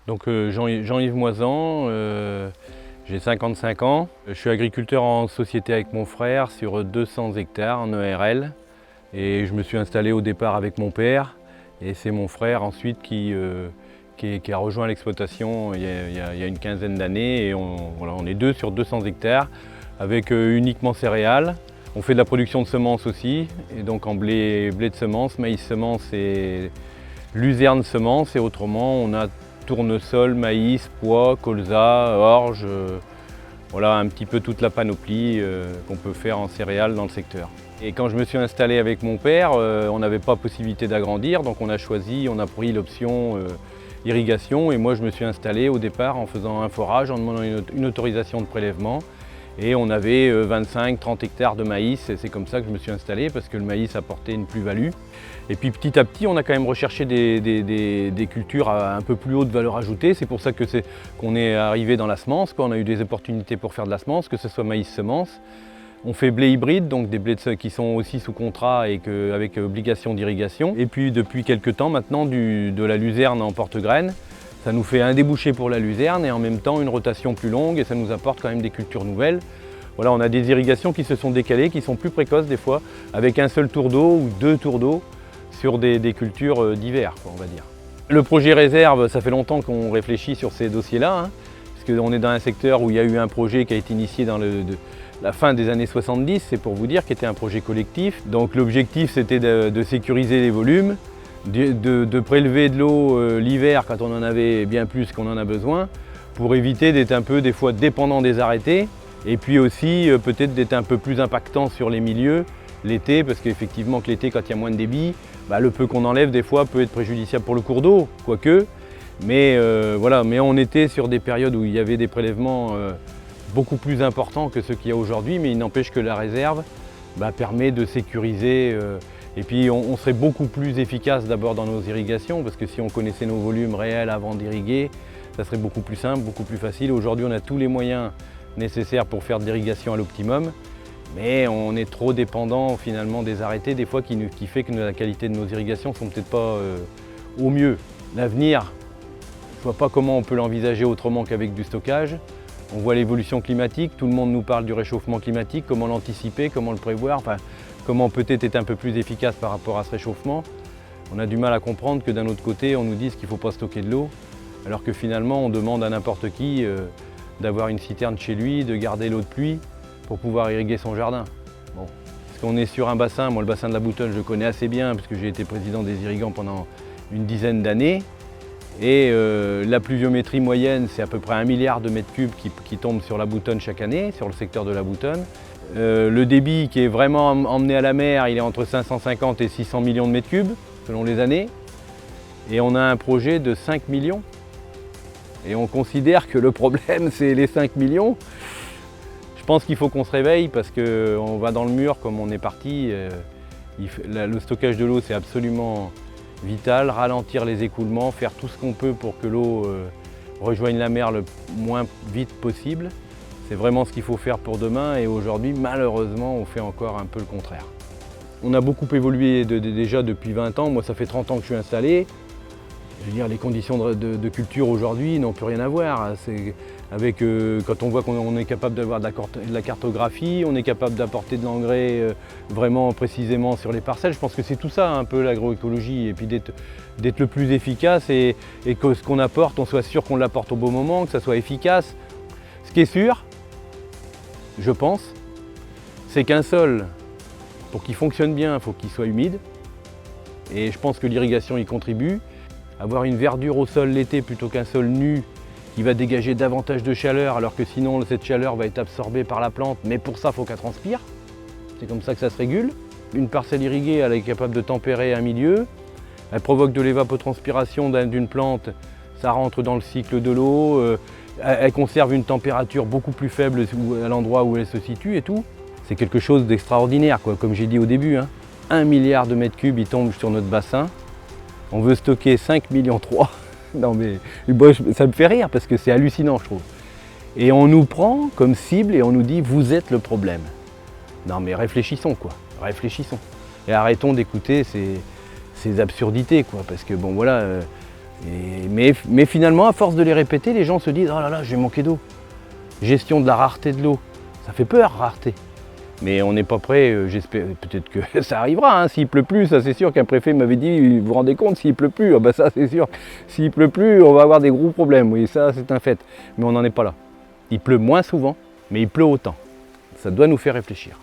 Donc Jean-Yves Moisan, j'ai 55 ans. Je suis agriculteur en société avec mon frère sur 200 hectares en EARL. Et je me suis installé au départ avec mon père. Et c'est mon frère ensuite qui a rejoint l'exploitation il y a une quinzaine d'années. Et on est deux sur 200 hectares avec uniquement céréales. On fait de la production de semences aussi. Et donc en blé de semences, maïs semences et luzerne semences. Et autrement, on a tournesol, maïs, pois, colza, orge, voilà un petit peu toute la panoplie qu'on peut faire en céréales dans le secteur. Et quand je me suis installé avec mon père, on n'avait pas possibilité d'agrandir, donc on a pris l'option irrigation et moi je me suis installé au départ en faisant un forage, en demandant une autorisation de prélèvement. Et on avait 25-30 hectares de maïs et c'est comme ça que je me suis installé parce que le maïs apportait une plus-value. Et puis petit à petit, on a quand même recherché des cultures à un peu plus haute valeur ajoutée. C'est pour ça qu'on est arrivé dans la semence, on a eu des opportunités pour faire de la semence, que ce soit maïs semence. On fait blé hybride, donc des blés qui sont aussi sous contrat et avec obligation d'irrigation. Et puis depuis quelques temps maintenant, de la luzerne en porte-graines. Ça nous fait un débouché pour la luzerne et en même temps une rotation plus longue et ça nous apporte quand même des cultures nouvelles. Voilà, on a des irrigations qui se sont décalées, qui sont plus précoces des fois, avec un seul tour d'eau ou 2 tours d'eau sur des cultures d'hiver, on va dire. Le projet réserve, ça fait longtemps qu'on réfléchit sur ces dossiers-là, parce qu'on est dans un secteur où il y a eu un projet qui a été initié dans la fin des années 70, c'est pour vous dire, qui était un projet collectif. Donc l'objectif c'était de sécuriser les volumes, de prélever de l'eau l'hiver quand on en avait bien plus qu'on en a besoin, pour éviter d'être un peu des fois dépendant des arrêtés, et puis aussi peut-être d'être un peu plus impactant sur les milieux l'été, parce qu'effectivement que l'été quand il y a moins de débit, le peu qu'on enlève des fois peut être préjudiciable pour le cours d'eau, quoique. Mais voilà, mais on était sur des périodes où il y avait des prélèvements beaucoup plus importants que ceux qu'il y a aujourd'hui, mais il n'empêche que la réserve permet de sécuriser. Et puis on serait beaucoup plus efficace d'abord dans nos irrigations, parce que si on connaissait nos volumes réels avant d'irriguer, ça serait beaucoup plus simple, beaucoup plus facile. Aujourd'hui on a tous les moyens nécessaires pour faire de l'irrigation à l'optimum, mais on est trop dépendant finalement des arrêtés, des fois qui fait que la qualité de nos irrigations ne sont peut-être pas au mieux. L'avenir, je ne vois pas comment on peut l'envisager autrement qu'avec du stockage. On voit l'évolution climatique, tout le monde nous parle du réchauffement climatique, comment l'anticiper, comment le prévoir, enfin, comment peut-être être un peu plus efficace par rapport à ce réchauffement. On a du mal à comprendre que d'un autre côté, on nous dise qu'il ne faut pas stocker de l'eau, alors que finalement, on demande à n'importe qui d'avoir une citerne chez lui, de garder l'eau de pluie pour pouvoir irriguer son jardin. Bon. Parce qu'on est sur un bassin, moi le bassin de la Boutonne, je le connais assez bien, puisque j'ai été président des irrigants pendant une dizaine d'années. Et la pluviométrie moyenne, c'est à peu près 1 milliard de mètres cubes qui tombent sur la Boutonne chaque année, sur le secteur de la Boutonne. Le débit qui est vraiment emmené à la mer, il est entre 550 et 600 millions de mètres cubes, selon les années. Et on a un projet de 5 millions. Et on considère que le problème, c'est les 5 millions. Je pense qu'il faut qu'on se réveille parce qu'on va dans le mur comme on est parti. Le stockage de l'eau, c'est absolument vital. Ralentir les écoulements, faire tout ce qu'on peut pour que l'eau rejoigne la mer le moins vite possible. C'est vraiment ce qu'il faut faire pour demain et aujourd'hui, malheureusement, on fait encore un peu le contraire. On a beaucoup évolué déjà depuis 20 ans. Moi, ça fait 30 ans que je suis installé. Je veux dire, les conditions de culture aujourd'hui n'ont plus rien à voir. Quand on voit qu'on est capable d'avoir de la cartographie, on est capable d'apporter de l'engrais vraiment précisément sur les parcelles. Je pense que c'est tout ça un peu l'agroécologie, et puis d'être le plus efficace et que ce qu'on apporte, on soit sûr qu'on l'apporte au bon moment, que ça soit efficace. Ce qui est sûr, je pense, c'est qu'un sol, pour qu'il fonctionne bien, il faut qu'il soit humide. Et je pense que l'irrigation y contribue. Avoir une verdure au sol l'été plutôt qu'un sol nu qui va dégager davantage de chaleur, alors que sinon cette chaleur va être absorbée par la plante, mais pour ça il faut qu'elle transpire. C'est comme ça que ça se régule. Une parcelle irriguée, elle est capable de tempérer un milieu, elle provoque de l'évapotranspiration d'une plante, ça rentre dans le cycle de l'eau, elle conserve une température beaucoup plus faible à l'endroit où elle se situe et tout. C'est quelque chose d'extraordinaire, comme j'ai dit au début. 1 milliard de mètres cubes, il tombe sur notre bassin. On veut stocker 5,3 millions. Non mais ça me fait rire parce que c'est hallucinant, je trouve. Et on nous prend comme cible et on nous dit vous êtes le problème. Non mais réfléchissons réfléchissons. Et arrêtons d'écouter ces absurdités parce que bon voilà, Mais finalement, à force de les répéter, les gens se disent « Oh là là, je vais manquer d'eau ». Gestion de la rareté de l'eau, ça fait peur, rareté. Mais on n'est pas prêt, j'espère, peut-être que ça arrivera, hein. S'il pleut plus, ça c'est sûr qu'un préfet m'avait dit, vous vous rendez compte, s'il pleut plus, ah bah ça c'est sûr, s'il pleut plus, on va avoir des gros problèmes, oui, ça c'est un fait. Mais on n'en est pas là. Il pleut moins souvent, mais il pleut autant. Ça doit nous faire réfléchir.